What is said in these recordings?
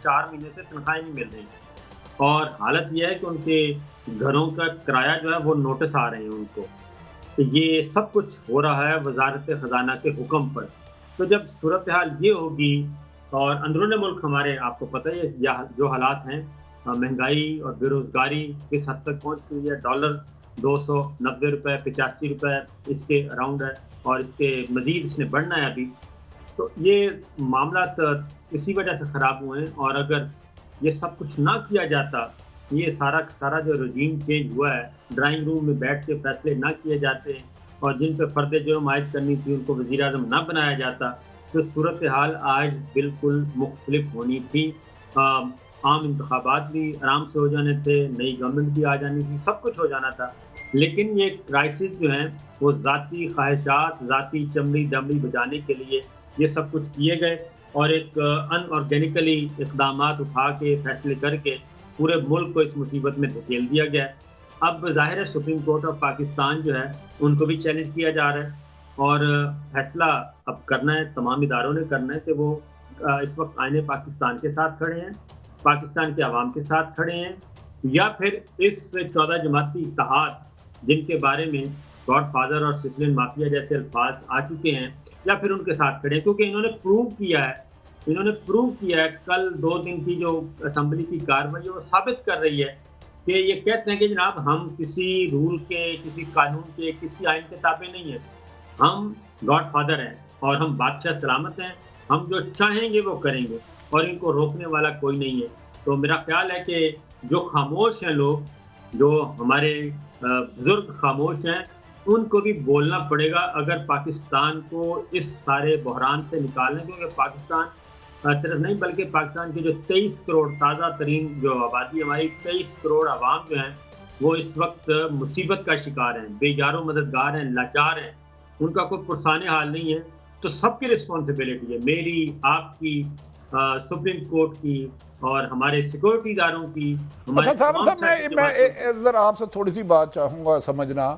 4 مہینے سے تنخواہیں نہیں مل رہی ہیں، اور حالت یہ ہے کہ ان کے گھروں کا کرایہ جو ہے وہ نوٹس آ رہے ہیں ان کو. تو یہ سب کچھ ہو رہا ہے وزارت خزانہ کے حکم پر. تو جب صورتحال یہ ہوگی اور اندرون ملک ہمارے آپ کو پتہ ہے جو حالات ہیں، مہنگائی اور بے روزگاری کس حد تک پہنچ گئی ہے، ڈالر 290 روپے 85 روپے اس کے اراؤنڈ ہے، اور اس کے مزید اس نے بڑھنا ہے ابھی. تو یہ معاملات اسی وجہ سے خراب ہوئے ہیں، اور اگر یہ سب کچھ نہ کیا جاتا، یہ سارا جو رجیم چینج ہوا ہے، ڈرائنگ روم میں بیٹھ کے فیصلے نہ کیے جاتے اور جن پہ فرد جرم عائد کرنی تھی ان کو وزیر اعظم نہ بنایا جاتا، تو صورتحال آج بالکل مختلف ہونی تھی. عام انتخابات بھی آرام سے ہو جانے تھے، نئی گورنمنٹ بھی آ جانی تھی، سب کچھ ہو جانا تھا. لیکن یہ کرائسس جو ہیں وہ ذاتی خواہشات، ذاتی چمڑی دمڑی بجانے کے لیے یہ سب کچھ کیے گئے، اور ایک ان آرگینیکلی اقدامات اٹھا کے فیصلے کر کے پورے ملک کو اس مصیبت میں دھکیل دیا گیا. اب ظاہر ہے سپریم کورٹ آف پاکستان جو ہے ان کو بھی چیلنج کیا جا رہا ہے، اور فیصلہ اب کرنا ہے، تمام اداروں نے کرنا ہے کہ وہ اس وقت آئین پاکستان کے ساتھ کھڑے ہیں، پاکستان کے عوام کے ساتھ کھڑے ہیں، یا پھر اس 14 جماعتی اتحاد جن کے بارے میں گاڈ فادر اور سسلین مافیا جیسے الفاظ آ چکے ہیں، یا پھر ان کے ساتھ کھڑے ہیں. کیونکہ انہوں نے پروو کیا ہے کل 2 دن کی جو اسمبلی کی کارروائی وہ ثابت کر رہی ہے کہ یہ کہتے ہیں کہ جناب ہم کسی رول کے، کسی قانون کے، کسی آئین کے تابع نہیں ہیں، ہم گاڈ فادر ہیں اور ہم بادشاہ سلامت ہیں، ہم جو چاہیں گے وہ کریں گے اور ان کو روکنے والا کوئی نہیں ہے. تو میرا خیال ہے کہ جو خاموش ہیں لوگ، جو ہمارے بزرگ خاموش ہیں، ان کو بھی بولنا پڑے گا اگر پاکستان کو اس سارے بحران سے نکالنے. کیونکہ پاکستان صرف نہیں بلکہ پاکستان کے جو 23 کروڑ تازہ ترین جو آبادی، ہماری 23 کروڑ عوام جو ہیں وہ اس وقت مصیبت کا شکار ہیں، بے یار و مددگار ہیں، لاچار ہیں، ان کا کوئی پرسانے حال نہیں ہے. تو سب کی رسپانسبلٹی ہے، میری، آپ کی، سپریم کورٹ کی، اور ہمارے سیکورٹی اداروں کی. میں ذرا آپ سے تھوڑی سی بات چاہوں گا سمجھنا.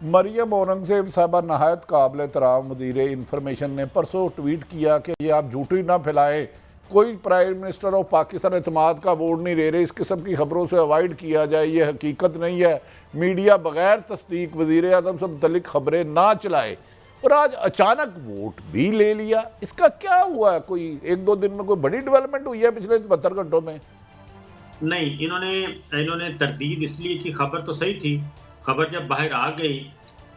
مریم اورنگزیب صاحبہ نہایت قابل احترام وزیر انفارمیشن نے پرسوں ٹویٹ کیا کہ یہ آپ جھوٹی نہ پھیلائیں، کوئی پرائم منسٹر آف پاکستان اعتماد کا ووٹ نہیں لے رہے، اس قسم کی خبروں سے اوائڈ کیا جائے، یہ حقیقت نہیں ہے. میڈیا بغیر تصدیق وزیر اعظم سے متعلق خبریں نہ چلائے. اور آج اچانک ووٹ بھی لے لیا، اس کا کیا ہوا ہے؟ کوئی 1-2 دن میں کوئی بڑی ڈیولپمنٹ ہوئی ہے پچھلے 72 گھنٹوں میں؟ نہیں، انہوں نے تردید اس لیے کی، خبر تو صحیح تھی، خبر جب باہر آ گئی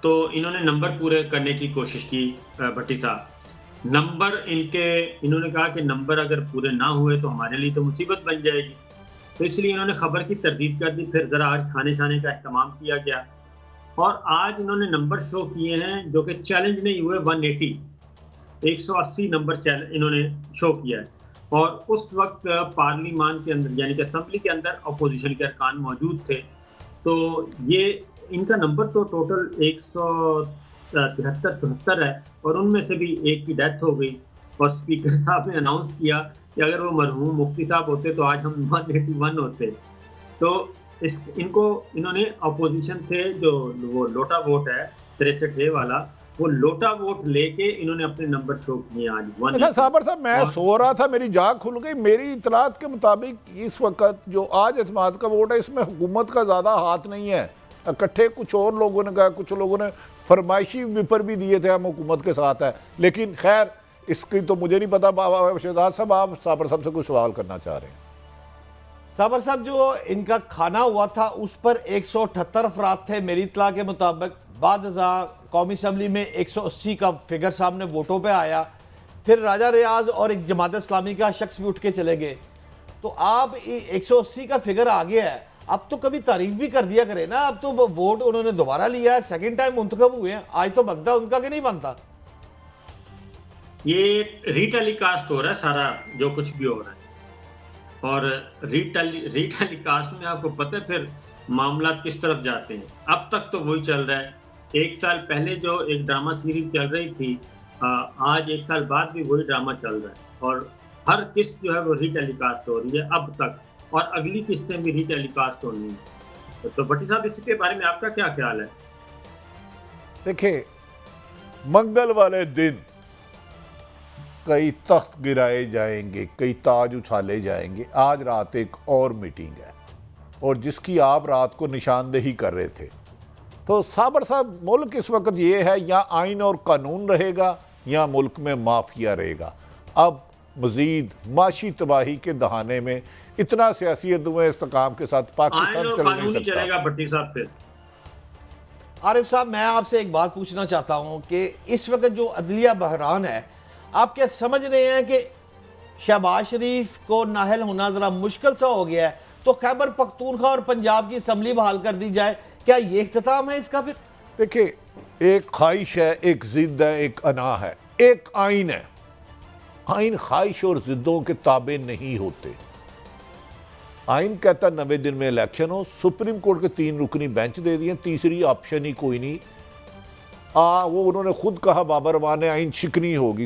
تو انہوں نے نمبر پورے کرنے کی کوشش کی. بھٹی صاحب انہوں نے کہا کہ نمبر اگر پورے نہ ہوئے تو ہمارے لیے تو مصیبت بن جائے گی، تو اس لیے انہوں نے خبر کی تردید کر دی. پھر ذرا آج کھانے شانے کا اہتمام کیا گیا، اور آج انہوں نے نمبر شو کیے ہیں جو کہ چیلنج نہیں ہوئے. 180 نمبر انہوں نے شو کیا ہے، اور اس وقت پارلیمان کے اندر یعنی کہ اسمبلی کے اندر اپوزیشن کے ارکان موجود تھے. تو یہ ان کا نمبر تو ٹوٹل 173-74 ہے، اور ان میں سے بھی ایک کی ڈیتھ ہو گئی، اور اسپیکر صاحب نے اناؤنس کیا کہ اگر وہ مرحوم مفتی صاحب ہوتے تو آج ہم 181 ہوتے. تو انہوں نے اپوزیشن سے جو وہ لوٹا ووٹ ہے 63 والا، وہ لوٹا ووٹ لے کے انہوں نے اپنے نمبر شو کیے آج. صابر صاحب میں سو رہا تھا، میری جاگ کھل گئی. میری اطلاعات کے مطابق اس وقت جو آج اعتماد کا ووٹ ہے اس میں حکومت کا زیادہ ہاتھ نہیں ہے. اکٹھے کچھ اور لوگوں نے کہا، کچھ لوگوں نے فرمائشی وپر بھی دیے تھے ہم حکومت کے ساتھ ہے. لیکن خیر اس کی تو مجھے نہیں پتا. شہزاد صاحب آپ صابر صاحب سے کوئی سوال کرنا چاہ رہے ہیں؟ صابر صاحب جو ان کا کھانا ہوا تھا اس پر 178 افراد تھے میری اطلاع کے مطابق. بعد ازاں قومی اسمبلی میں 180 کا فگر سامنے ووٹوں پہ آیا، پھر راجہ ریاض اور ایک جماعت اسلامی کا شخص بھی اٹھ کے چلے گئے. تو آپ 180 کا فگر آ گیا ہے، اب تو کبھی تعریف بھی کر دیا کرے نا. اب تو ووٹ انہوں نے دوبارہ لیا ہے، سیکنڈ ٹائم منتخب ہوئے ہیں، آج تو بنتا ان کا کہ نہیں بنتا؟ یہ ری ٹیلی کاسٹ ہو رہا ہے سارا جو کچھ بھی ہو رہا ہے، اور ری ٹیلی کاسٹ میں آپ کو پتہ ہے پھر معاملات کس طرف جاتے ہیں. اب تک تو وہی چل رہا ہے. 1 سال پہلے جو ایک ڈرامہ سیریز چل رہی تھی، آج 1 سال بعد بھی وہی ڈرامہ چل رہا ہے، اور ہر قسط جو ہے وہ ری ٹیلی کاسٹ ہو رہی ہے اب تک، اور اگلی قسطیں بھی ری ٹیلی کاسٹ ہونی ہے. تو بھٹی صاحب اس کے بارے میں آپ کا کیا خیال ہے؟ دیکھیں، منگل والے دن کئی تخت گرائے جائیں گے، کئی تاج اچھالے جائیں گے. آج رات ایک اور میٹنگ ہے اور جس کی آپ رات کو نشاندہی کر رہے تھے. تو صابر صاحب، ملک اس وقت یہ ہے یا آئین اور قانون رہے گا یا ملک میں مافیا رہے گا. اب مزید معاشی تباہی کے دہانے میں اتنا سیاسی عدم استحکام کے ساتھ آئین پاکستان اور چل قانون نہیں ہی چلے سکتا. گا بھٹی صاحب پھر. عارف صاحب، میں آپ سے ایک بات پوچھنا چاہتا ہوں کہ اس وقت جو عدلیہ بحران ہے، آپ کیا سمجھ رہے ہیں کہ شہباز شریف کو نااہل ہونا ذرا مشکل سا ہو گیا ہے تو خیبر پختونخوا اور پنجاب کی اسمبلی بحال کر دی جائے؟ کیا یہ اختتام ہے اس کا؟ پھر دیکھیں، ایک خواہش ہے، ایک ضد ہے، ایک انا ہے، ایک آئین ہے. آئین خواہش اور ضدوں کے تابع نہیں ہوتے. آئین کہتا 90 دن میں الیکشن ہو. سپریم کورٹ کے 3 رکنی بینچ دے دیے، تیسری آپشن ہی کوئی نہیں. وہ انہوں نے خود کہا، بابر اعوان نے، آئین شکنی ہوگی.